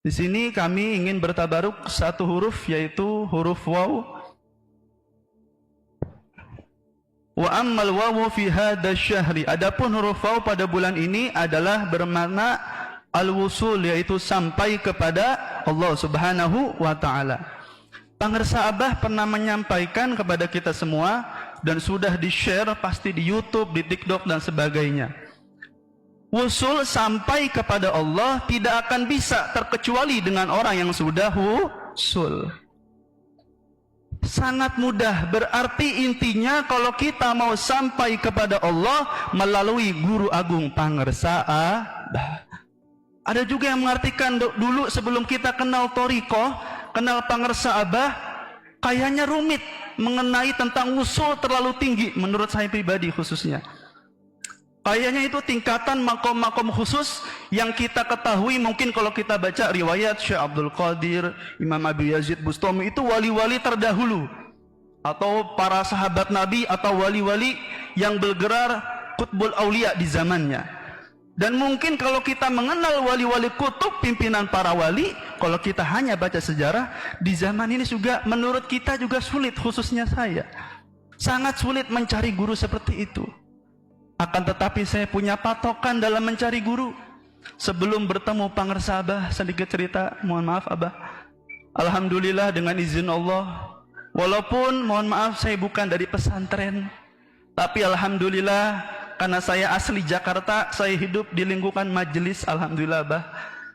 Di sini kami ingin bertabaruk satu huruf, yaitu huruf waw. Wa ammal wawu fi hadha syahri. Adapun huruf waw pada bulan ini adalah bermakna al-wusul, yaitu sampai kepada Allah Subhanahu wa taala. Pangersa Abah pernah menyampaikan kepada kita semua dan sudah di-share pasti di YouTube, di TikTok dan sebagainya. Wusul sampai kepada Allah tidak akan bisa terkecuali dengan orang yang sudah wusul. Sangat mudah, berarti intinya kalau kita mau sampai kepada Allah melalui guru agung pangersa Abah. Ada juga yang mengartikan dulu sebelum kita kenal Thariqah, kenal pangersa Abah, kayaknya rumit mengenai tentang wusul, terlalu tinggi menurut saya pribadi khususnya. Kayaknya itu tingkatan makom-makom khusus yang kita ketahui. Mungkin kalau kita baca riwayat Syekh Abdul Qadir, Imam Abu Yazid Bustami, itu wali-wali terdahulu atau para sahabat Nabi atau wali-wali yang bergerak Qutbul Aulia di zamannya. Dan mungkin kalau kita mengenal wali-wali kutub, pimpinan para wali, kalau kita hanya baca sejarah di zaman ini juga menurut kita juga sulit, khususnya saya sangat sulit mencari guru seperti itu. Akan tetapi saya punya patokan dalam mencari guru. Sebelum bertemu pangersa Abah, sedikit cerita, mohon maaf Abah. Alhamdulillah dengan izin Allah, walaupun mohon maaf saya bukan dari pesantren, tapi alhamdulillah karena saya asli Jakarta, saya hidup di lingkungan majelis. Alhamdulillah Abah,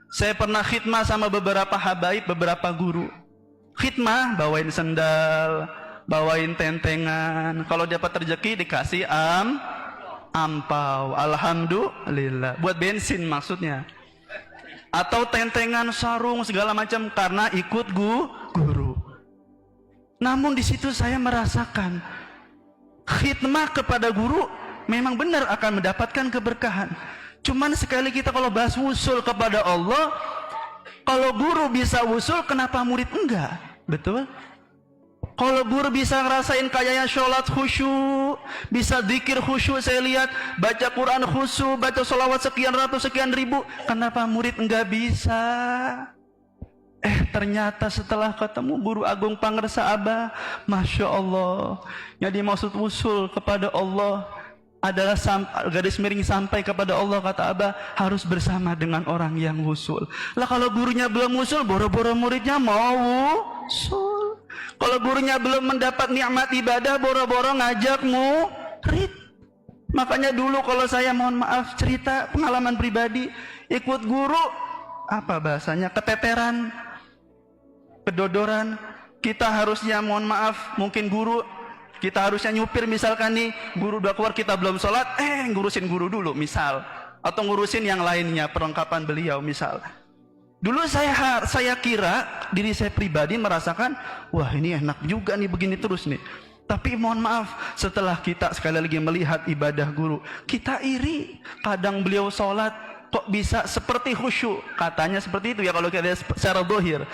saya pernah khidmah sama beberapa habaib, beberapa guru. Khidmah, bawain sendal, bawain tentengan, kalau dapat rezeki dikasih ampau, alhamdulillah, buat bensin maksudnya, atau tentengan, sarung, segala macam karena ikut guru. Namun di situ saya merasakan khidmah kepada guru memang benar akan mendapatkan keberkahan. Cuman sekali kita kalau bahas wusul kepada Allah, kalau guru bisa wusul, kenapa murid enggak? Betul? Kalau guru bisa ngerasain kayaknya sholat khusyuk, bisa zikir khusyuk, saya lihat baca Quran khusyuk, baca sholawat sekian ratus sekian ribu, kenapa murid enggak bisa? Ternyata setelah ketemu guru agung pangersa Abah, Masya Allah, yang dimaksud wusul kepada Allah adalah garis miring sampai kepada Allah, kata Abah, harus bersama dengan orang yang wusul. Lah kalau gurunya belum wusul, boro-boro muridnya mau wusul. Kalau gurunya belum mendapat nikmat ibadah, boro-boro ngajak murid. Makanya dulu kalau saya mohon maaf cerita pengalaman pribadi, ikut guru, apa bahasanya, keteteran, kedodoran. Kita harusnya mohon maaf, mungkin guru, kita harusnya nyupir misalkan nih, guru udah keluar kita belum sholat, ngurusin guru dulu misal, atau ngurusin yang lainnya, perlengkapan beliau misal. Dulu saya kira diri saya pribadi merasakan, wah ini enak juga nih begini terus nih. Tapi mohon maaf, setelah kita sekali lagi melihat ibadah guru, kita iri. Kadang beliau sholat kok bisa seperti khusyuk, katanya seperti itu ya kalau kita lihat secara zahir.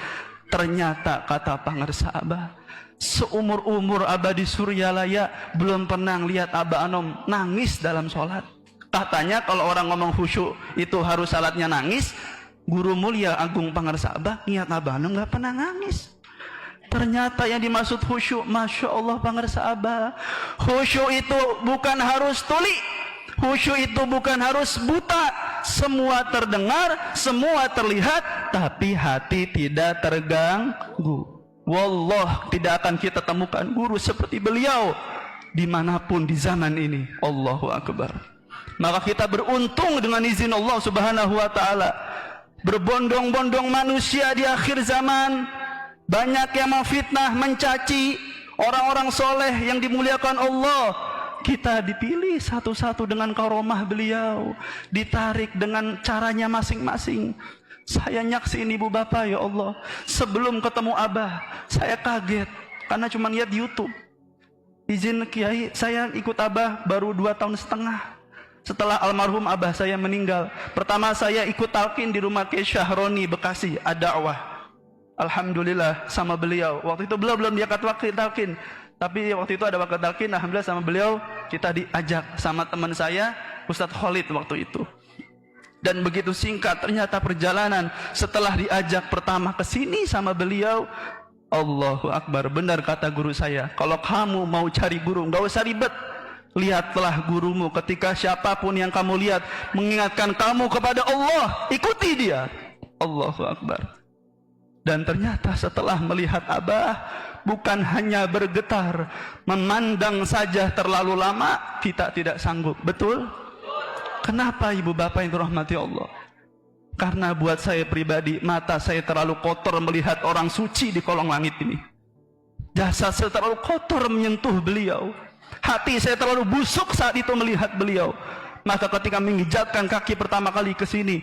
Ternyata kata pangersa Abah, seumur-umur Abah di Suryalaya belum pernah lihat Abah Anom nangis dalam sholat. Katanya kalau orang ngomong khusyuk itu harus salatnya nangis. Guru mulia agung pangersa Abah, niat Abah Anom nggak pernah nangis. Ternyata yang dimaksud khusyuk, Masya Allah pangersa Abah, khusyuk itu bukan harus tuli, khusyuk itu bukan harus buta, semua terdengar, semua terlihat, tapi hati tidak terganggu. Wallah, tidak akan kita temukan guru seperti beliau dimanapun di zaman ini. Allahu Akbar. Maka kita beruntung dengan izin Allah Subhanahu wa ta'ala. Berbondong-bondong manusia di akhir zaman, banyak yang memfitnah, mencaci orang-orang soleh yang dimuliakan Allah. Kita dipilih satu-satu dengan karomah beliau, ditarik dengan caranya masing-masing. Saya nyaksiin ibu bapak, ya Allah, sebelum ketemu Abah saya kaget karena cuma lihat di YouTube. Izin Kiai, saya ikut Abah baru 2 tahun setengah setelah almarhum Abah saya meninggal. Pertama saya ikut talqin di rumah Kiai Syahroni Bekasi, ad-da'wah. Alhamdulillah sama beliau. Waktu itu belum dia waktu talqin, tapi waktu itu ada waktu talqin. Alhamdulillah sama beliau kita diajak sama teman saya Ustadz Khalid waktu itu. Dan begitu singkat ternyata perjalanan setelah diajak pertama ke sini sama beliau. Allahu Akbar, benar kata guru saya, kalau kamu mau cari guru nggak usah ribet. Lihatlah gurumu, ketika siapapun yang kamu lihat mengingatkan kamu kepada Allah, ikuti dia. Allahu Akbar. Dan ternyata setelah melihat Abah, bukan hanya bergetar, memandang saja terlalu lama, kita tidak sanggup. Betul? Kenapa ibu bapak yang dirahmati Allah? Karena buat saya pribadi, mata saya terlalu kotor melihat orang suci di kolong langit ini. Jasad saya terlalu kotor menyentuh beliau. Hati saya terlalu busuk saat itu melihat beliau. Maka ketika menginjakkan kaki pertama kali ke sini,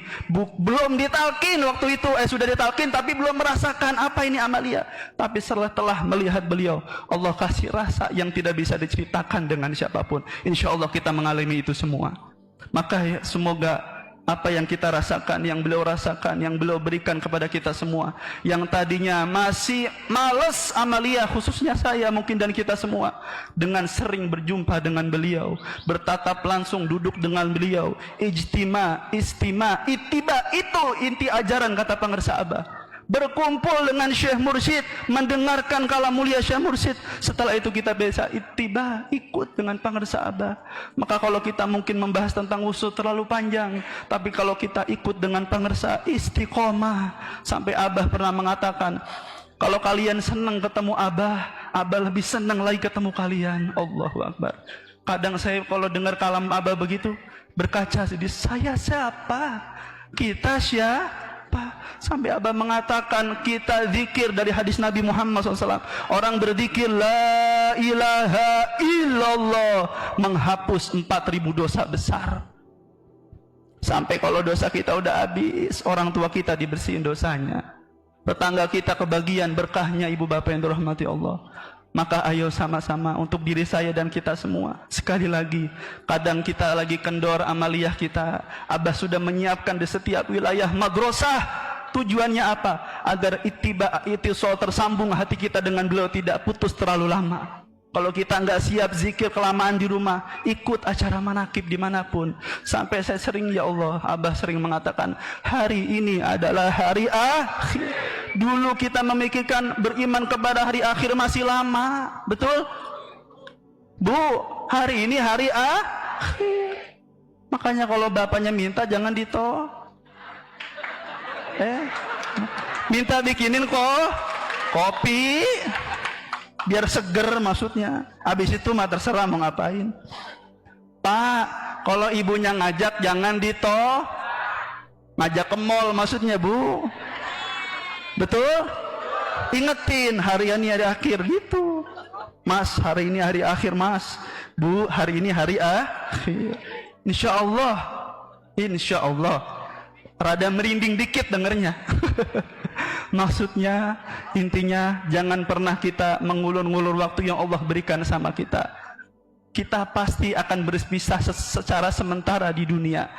belum ditalkin waktu itu, sudah ditalkin tapi belum merasakan apa ini amalia. Tapi setelah melihat beliau, Allah kasih rasa yang tidak bisa diceritakan dengan siapapun. Insya Allah kita mengalami itu semua. Maka semoga apa yang kita rasakan, yang beliau rasakan, yang beliau berikan kepada kita semua, yang tadinya masih males amalia, khususnya saya mungkin dan kita semua, dengan sering berjumpa dengan beliau, bertatap langsung duduk dengan beliau, ijtima, istima, itiba, itu inti ajaran kata pengersa Abah. Berkumpul dengan Syekh Mursyid, mendengarkan kalam mulia Syekh Mursyid. Setelah itu kita bisa ittiba, ikut dengan pengersa Abah. Maka kalau kita mungkin membahas tentang usul terlalu panjang, tapi kalau kita ikut dengan pengersa, istiqomah. Sampai Abah pernah mengatakan, kalau kalian senang ketemu Abah, Abah lebih senang lagi ketemu kalian. Allahu Akbar. Kadang saya kalau dengar kalam Abah begitu, berkaca sedih, saya siapa? Kita siapa? Sampai Abah mengatakan kita zikir dari hadis Nabi Muhammad SAW. Orang berzikir la ilaha illallah menghapus 4.000 dosa besar. Sampai kalau dosa kita udah habis, orang tua kita dibersihin dosanya, tetangga kita kebagian berkahnya ibu bapak yang dirahmati Allah. Maka ayo sama-sama untuk diri saya dan kita semua. Sekali lagi, kadang kita lagi kendor amaliyah kita, Abah sudah menyiapkan di setiap wilayah madrasah. Tujuannya apa? Agar itisol tersambung hati kita dengan beliau tidak putus terlalu lama. Kalau kita nggak siap zikir kelamaan di rumah, ikut acara manakib dimanapun. Sampai saya sering, ya Allah, Abah sering mengatakan, hari ini adalah hari akhir. Dulu kita memikirkan beriman kepada hari akhir masih lama. Betul? Bu, hari ini hari akhir. Makanya kalau bapaknya minta jangan ditolak. Minta bikinin kopi biar seger maksudnya. Habis itu mah terserah mau ngapain. Pak, kalau ibunya ngajak jangan ngajak ke mall maksudnya, Bu. Betul? Ingetin hari ini hari akhir gitu. Mas, hari ini hari akhir, Mas. Bu, hari ini hari akhir. Insya Allah. Rada merinding dikit dengernya. Maksudnya, intinya jangan pernah kita mengulur-ngulur waktu yang Allah berikan sama kita. Kita pasti akan berpisah secara sementara di dunia.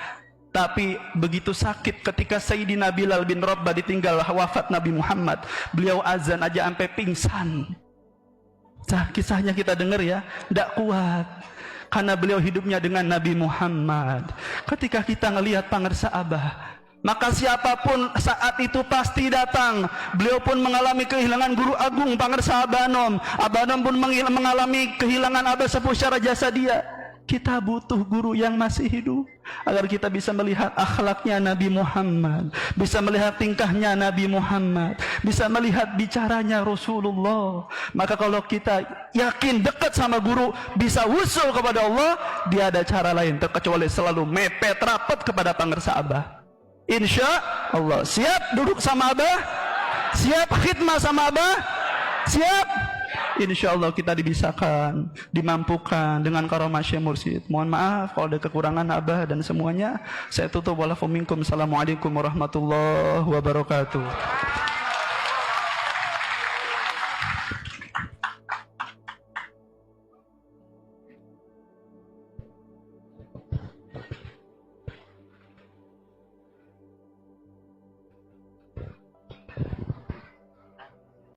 Tapi begitu sakit ketika Sayyidina Bilal bin Rabah ditinggal wafat Nabi Muhammad. Beliau azan aja sampai pingsan. Kisahnya kita dengar ya, tidak kuat. Karena beliau hidupnya dengan Nabi Muhammad. Ketika kita ngelihat pengersa Abah, maka siapapun saat itu pasti datang. Beliau pun mengalami kehilangan guru agung pengersa Abanom. Abanom pun mengalami kehilangan Abah Sepuh secara jasa dia. Kita butuh guru yang masih hidup agar kita bisa melihat akhlaknya Nabi Muhammad, bisa melihat tingkahnya Nabi Muhammad, bisa melihat bicaranya Rasulullah. Maka kalau kita yakin dekat sama guru, bisa usul kepada Allah, dia ada cara lain terkecuali selalu mepet rapat kepada pengersa Abah. Insya Allah. Siap duduk sama Abah? Siap khidmah sama Abah? Siap? Insya Allah kita dibisakan, dimampukan dengan karamah Syekh Mursyid. Mohon maaf kalau ada kekurangan Abah dan semuanya. Saya tutup. Walafuminkum. Assalamualaikum warahmatullahi wabarakatuh.